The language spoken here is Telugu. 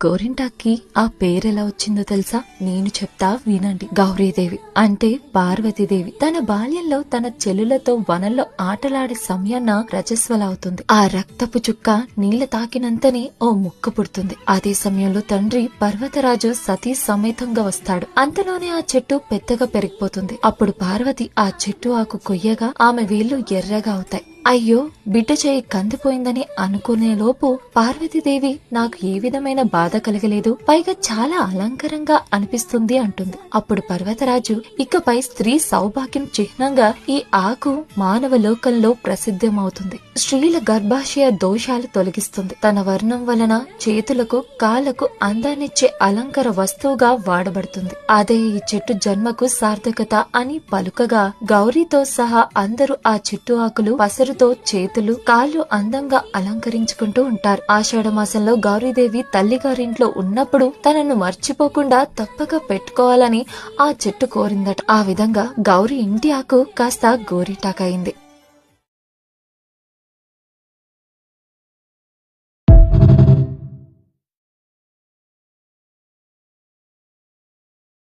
గోరింటాకి ఆ పేరెలా వచ్చిందో తెలుసా? నేను చెప్తా వినండి. గౌరీదేవి అంటే పార్వతీదేవి తన బాల్యంలో తన చెల్లులతో వనంలో ఆటలాడే సమయాన్న రజస్వలవుతుంది. ఆ రక్తపు చుక్క నీళ్ల తాకినంతనే ఓ ముక్క పుడుతుంది. అదే సమయంలో తండ్రి పర్వతరాజు సతీ సమేతంగా వస్తాడు. అంతలోనే ఆ చెట్టు పెద్దగా పెరిగిపోతుంది. అప్పుడు పార్వతి ఆ చెట్టు ఆకు కొయ్యగా ఆమె వేళ్లు ఎర్రగా అవుతాయి. అయ్యో బిడ్డ చేయి కందిపోయిందని అనుకునే లోపు పార్వతీదేవి నాకు ఏ విధమైన బాధ కలగలేదు, పైగా చాలా అలంకరంగా అనిపిస్తుంది అంటుంది. అప్పుడు పర్వతరాజు ఇకపై స్త్రీ సౌభాగ్యం చిహ్నంగా ఈ ఆకు మానవ లోకంలో ప్రసిద్ధమవుతుంది. స్త్రీల గర్భాశయ దోషాలు తొలగిస్తుంది. తన వర్ణం వలన చేతులకు కాళ్లకు అందాన్నిచ్చే అలంకార వస్తువుగా వాడబడుతుంది. అదే ఈ చెట్టు జన్మకు సార్థకత అని పలుకగా గౌరీతో సహా అందరూ ఆ చెట్టు ఆకులు పసరు చేతులు కాళ్ళు అందంగా అలంకరించుకుంటూ ఉంటారు. ఆషాఢ మాసంలో గౌరీదేవి తల్లిగారింట్లో ఉన్నప్పుడు తనను మర్చిపోకుండా తప్పక పెట్టుకోవాలని ఆ చెట్టు కోరిందట. ఆ విధంగా గౌరీ ఇంటి ఆకు కాస్త గోరింటాకయింది.